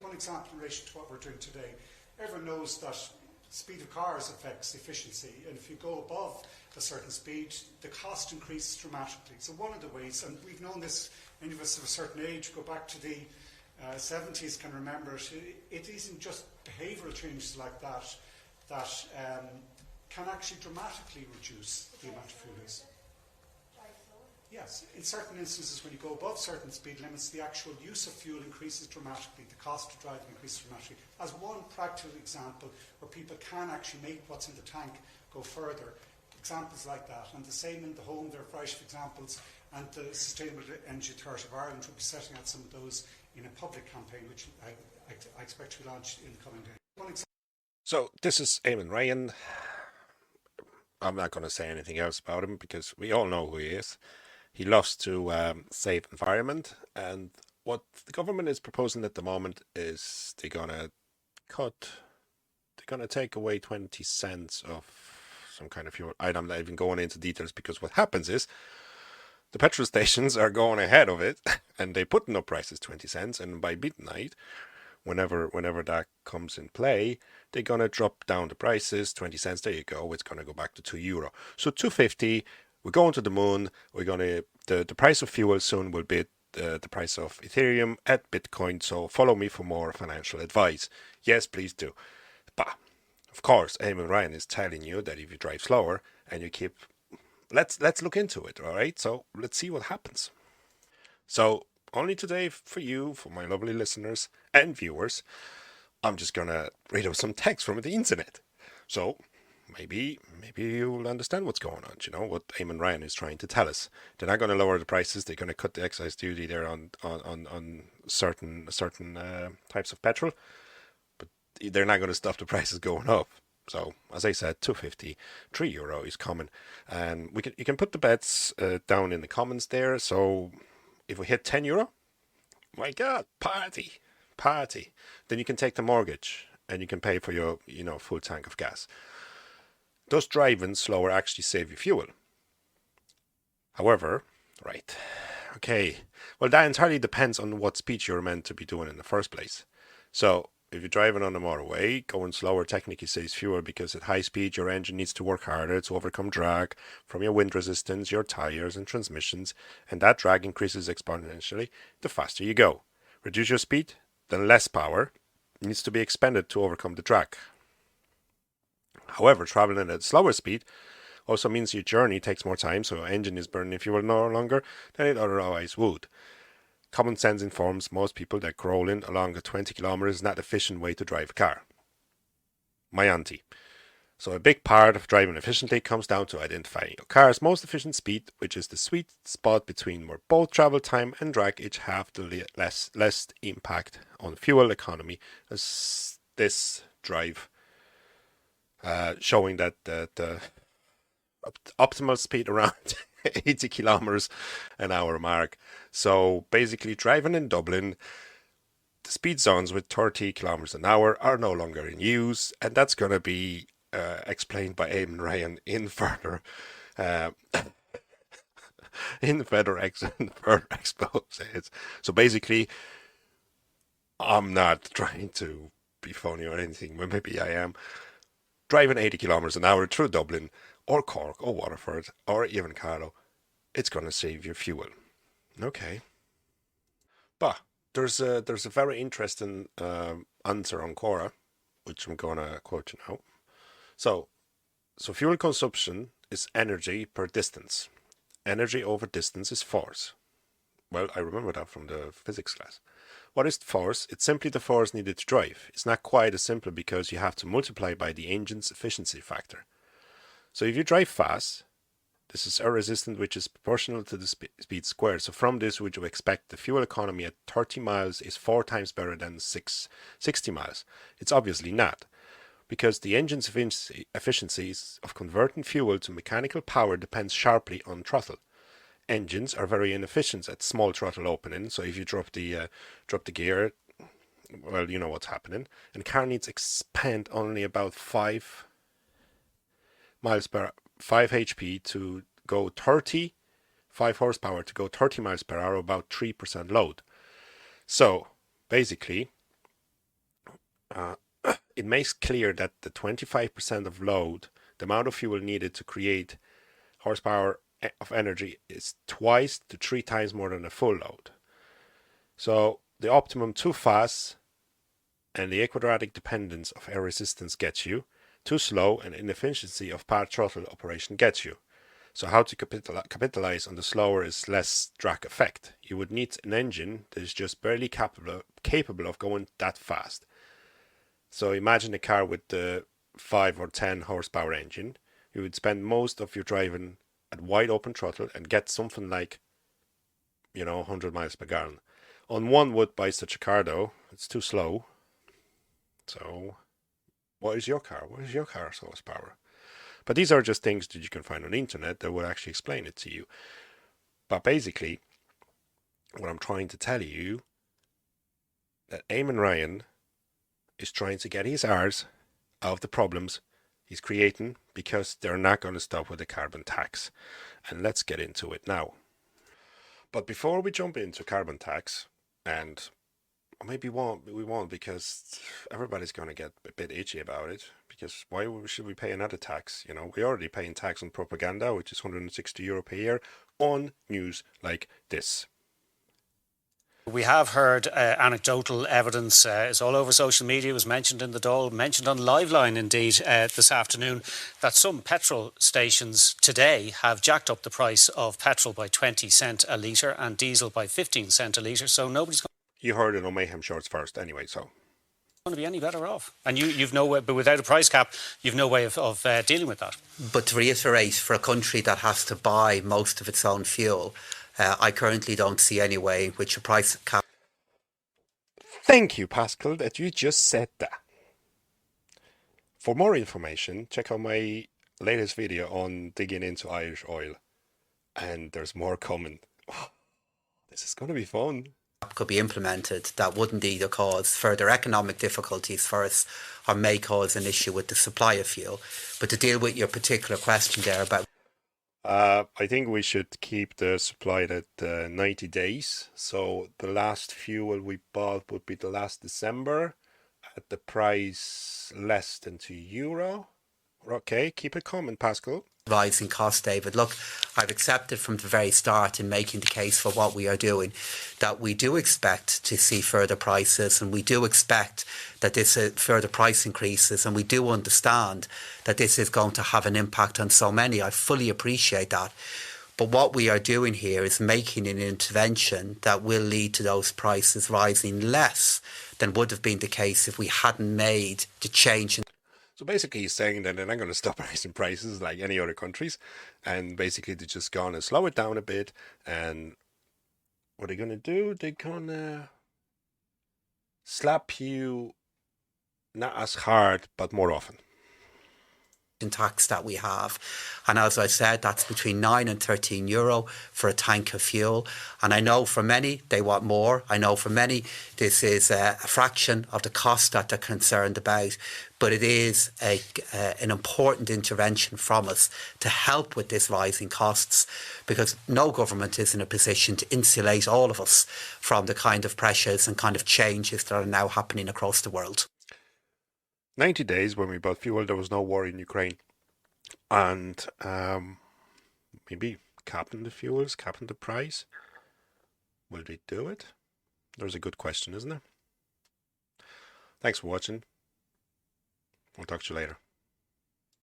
one example in relation to what we're doing today. Everyone knows that speed of cars affects efficiency, and if you go above a certain speed, the cost increases dramatically. So one of the ways, and we've known this, many of us of a certain age, go back to the 70s, can remember it, it isn't just behavioural changes like that that can actually dramatically reduce the amount of fuel use. Yes, in certain instances when you go above certain speed limits, the actual use of fuel increases dramatically, the cost of driving increases dramatically. As one practical example where people can actually make what's in the tank go further, examples like that. And the same in the home, there are a variety of examples, and the Sustainable Energy Authority of Ireland will be setting out some of those in a public campaign, which I expect to be launched in the coming days. So this is Eamon Ryan. I'm not going to say anything else about him because we all know who he is. He loves to save environment, and what the government is proposing at the moment is they're going to take away 20 cents of some kind of fuel. I'm not even going into details because what happens is the petrol stations are going ahead of it and they putting up prices 20 cents, and by midnight, whenever that comes in play, they're going to drop down the prices 20 cents. There you go. It's going to go back to €2. So 2.50. We're going to the moon. We're going to the price of fuel soon will be the price of Ethereum at Bitcoin. So follow me for more financial advice. Yes, please do. But of course, Eamon Ryan is telling you that if you drive slower and you keep, let's look into it. All right. So let's see what happens. So only today for you, for my lovely listeners and viewers, I'm just gonna read out some text from the internet. So maybe you'll understand what's going on. You know what Eamon Ryan is trying to tell us. They're not going to lower the prices. They're going to cut the excise duty there on certain types of petrol, but they're not going to stop the prices going up. So as I said, 2.50, €3 is coming, and you can put the bets down in the comments there. So if we hit €10, my God, party. Then you can take the mortgage and you can pay for your full tank of gas. Does driving slower actually save you fuel? However, right, okay, well that entirely depends on what speed you're meant to be doing in the first place. So if you're driving on the motorway, going slower technically saves fuel because at high speed your engine needs to work harder to overcome drag from your wind resistance, your tires and transmissions, and that drag increases exponentially the faster you go. Reduce your speed, then less power needs to be expended to overcome the drag. However, traveling at a slower speed also means your journey takes more time, so your engine is burning fuel no longer than it otherwise would. Common sense informs most people that crawling along a 20 kilometers is not an efficient way to drive a car. My auntie. So a big part of driving efficiently comes down to identifying your car's most efficient speed, which is the sweet spot between where both travel time and drag each have the less impact on fuel economy, as this drive showing that the optimal speed around 80 kilometers an hour mark. So basically driving in Dublin, the speed zones with 30 kilometers an hour are no longer in use, and that's going to be explained by Eamon Ryan in further exposes. So basically, I'm not trying to be funny or anything, but maybe I am. Driving 80 kilometers an hour through Dublin or Cork or Waterford or even Carlow, it's going to save you fuel. Okay. But there's a very interesting answer on Quora, which I'm going to quote you now. So fuel consumption is energy per distance. Energy over distance is force. Well, I remember that from the physics class. What is force? It's simply the force needed to drive. It's not quite as simple because you have to multiply by the engine's efficiency factor. So if you drive fast, this is air resistance, which is proportional to the speed squared. So from this, would you expect the fuel economy at 30 miles is 4 times better than 60 miles? It's obviously not, because the engine's efficiencies of converting fuel to mechanical power depends sharply on throttle. Engines are very inefficient at small throttle opening, so if you drop the gear, well, you know what's happening. And car needs expand only about 5 HP to go 5 horsepower to go 30 miles per hour, about 3% load. So basically, uh, it makes clear that the 25% of load, the amount of fuel needed to create horsepower of energy, is twice to 3 times more than a full load. So the optimum too fast and the quadratic dependence of air resistance gets you. Too slow and inefficiency of part throttle operation gets you. So how to capitalize on the slower is less drag effect. You would need an engine that is just barely capable of going that fast. So imagine a car with the 5 or 10 horsepower engine. You would spend most of your driving at wide open throttle and get something like, 100 miles per gallon. On one would buy such a car though, it's too slow. So what is your car? What is your car's horsepower? But these are just things that you can find on the internet that will actually explain it to you. But basically, what I'm trying to tell you, that Eamon Ryan is trying to get his R's out of the problems he's creating because they're not going to stop with the carbon tax. And let's get into it now. But before we jump into carbon tax, and maybe we won't because everybody's going to get a bit itchy about it, because why should we pay another tax? We're already paying tax on propaganda, which is €160 per year, on news like this. We have heard anecdotal evidence. It's all over social media. It was mentioned in the Dáil, mentioned on Liveline indeed this afternoon, that some petrol stations today have jacked up the price of petrol by 20 cent a litre and diesel by 15 cent a litre. So nobody's You heard it on Mayhem Shorts first anyway, so going to be any better off. And you've no way, but without a price cap, you've no way of dealing with that. But to reiterate, for a country that has to buy most of its own fuel, I currently don't see any way in which a price cap. Thank you, Pascal, that you just said that. For more information, check out my latest video on digging into Irish oil. And there's more coming. Oh, this is going to be fun. Could be implemented that wouldn't either cause further economic difficulties for us or may cause an issue with the supply of fuel. But to deal with your particular question there about... I think we should keep the supply at 90 days. So the last fuel we bought would be the last December at the price less than €2. Okay, keep it coming, Pascal. Rising cost, David. Look, I've accepted from the very start in making the case for what we are doing that we do expect to see further prices, and we do expect that this further price increases, and we do understand that this is going to have an impact on so many. I fully appreciate that. But what we are doing here is making an intervention that will lead to those prices rising less than would have been the case if we hadn't made the change. So basically he's saying that they're not going to stop raising prices like any other countries, and basically they're just going to slow it down a bit. And what they're going to do, they're going to slap you not as hard but more often. Tax that we have, and as I said, that's between €9 and €13 for a tank of fuel. And I know for many they want more. I know for many this is a fraction of the cost that they're concerned about, but it is an important intervention from us to help with this rising costs, because no government is in a position to insulate all of us from the kind of pressures and kind of changes that are now happening across the world. 90 days when we bought fuel, there was no war in Ukraine. And maybe capping the fuels, capping the price. Will they do it? There's a good question, isn't it? Thanks for watching. We'll talk to you later.